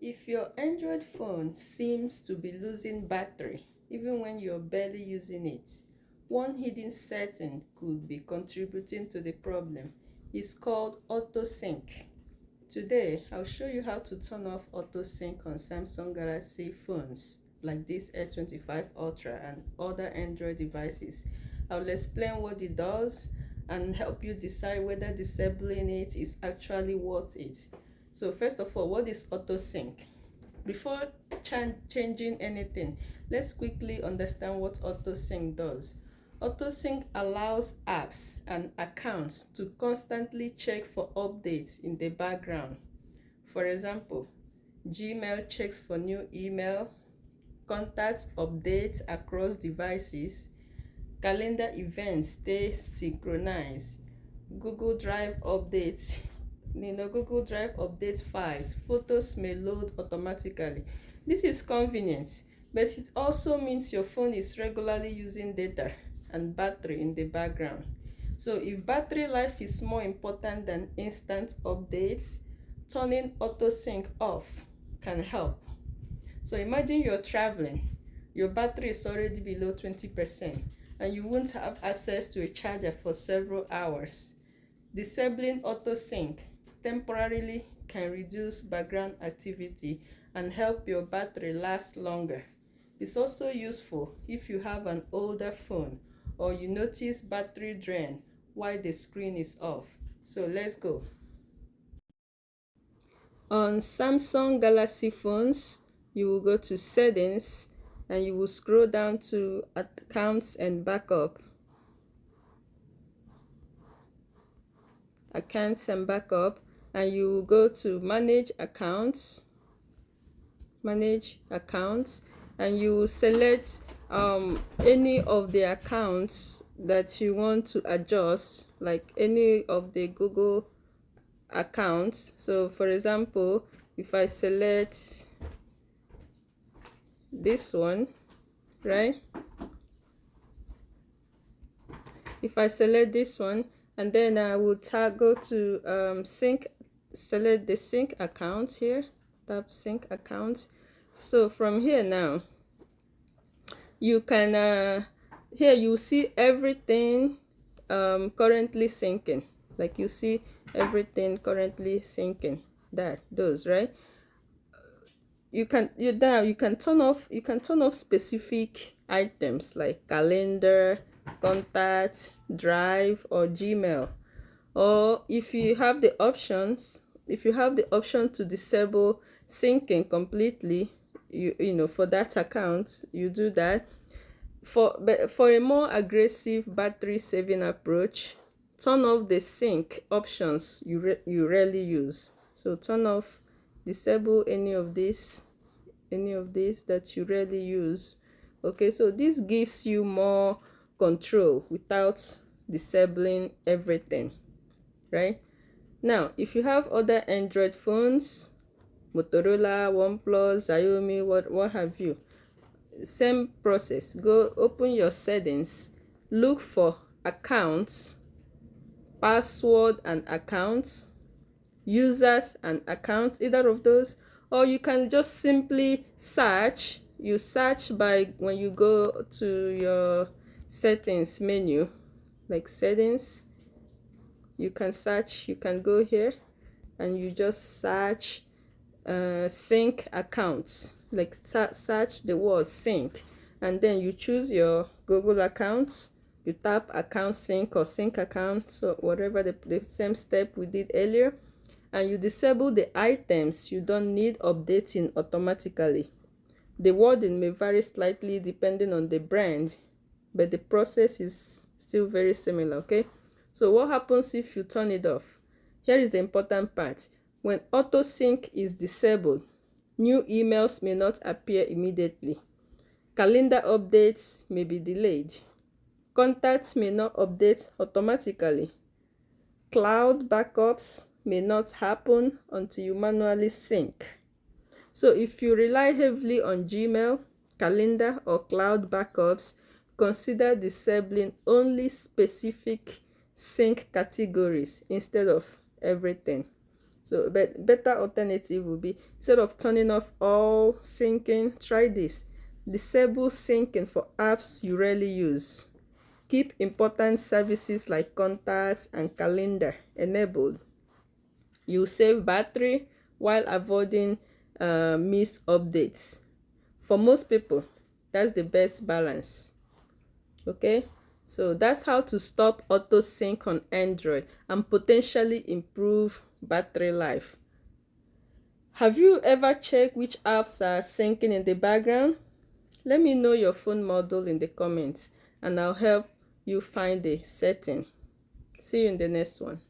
If your Android phone seems to be losing battery even when you're barely using it, one hidden setting could be contributing to the problem. It's called auto sync. Today, I'll show you how to turn off auto sync on Samsung Galaxy phones like this S25 Ultra and other Android devices. I'll explain what it does and help you decide whether disabling it is actually worth it. So first of all, what is auto sync? Before changing anything, let's quickly understand what auto sync does. Auto sync allows apps and accounts to constantly check for updates in the background. For example, Gmail checks for new email, contacts updates across devices, calendar events stay synchronized, Google Drive updates Google Drive updates files, photos may load automatically. This is convenient, but it also means your phone is regularly using data and battery in the background. So if battery life is more important than instant updates, turning auto sync off can help. So imagine you're traveling, your battery is already below 20%, and you won't have access to a charger for several hours. Disabling auto sync temporarily can reduce background activity and help your battery last longer. It's also useful if you have an older phone or you notice battery drain while the screen is off. So let's go. On Samsung Galaxy phones, you will go to settings and you will scroll down to accounts and backup. And you will go to manage accounts, and you will select any of the accounts that you want to adjust, like any of the Google accounts. So for example, if I select this one, right? If I select this one, and then I will go to sync, select the sync account here, tap sync accounts. So from here now, you can here you see everything currently syncing. Like you see everything currently syncing, those, right? You can turn off specific items like calendar, contact, drive, or Gmail. Or if you have the option to disable syncing completely, for that account, you do that. But for a more aggressive battery saving approach, turn off the sync options you rarely use. So disable any of these that you rarely use. Okay, so this gives you more control without disabling everything, right? Now, if you have other Android phones, Motorola, OnePlus, Xiaomi, what have you, same process. Go open your settings, look for accounts, password and accounts, users and accounts, either of those, or you can just simply search. You search by, when you go to your settings menu, like settings, you can search, you can go here and you just search sync accounts, like search the word sync, and then you choose your Google account, you tap account sync or sync account, so whatever, the same step we did earlier, and you disable the items you don't need updating automatically. The wording may vary slightly depending on the brand, but the process is still very similar. Okay, so what happens if you turn it off? Here is the important part. When auto sync is disabled, new emails may not appear immediately. Calendar updates may be delayed. Contacts may not update automatically. Cloud backups may not happen until you manually sync. So if you rely heavily on Gmail, calendar, or cloud backups, consider disabling only specific sync categories instead of everything. So, but better alternative would be, instead of turning off all syncing, try this. Disable syncing for apps you rarely use. Keep important services like contacts and calendar enabled. You save battery while avoiding missed updates. For most people, that's the best balance. Okay, so that's how to stop auto sync on Android and potentially improve battery life. Have you ever checked which apps are syncing in the background? Let me know your phone model in the comments and I'll help you find the setting. See you in the next one.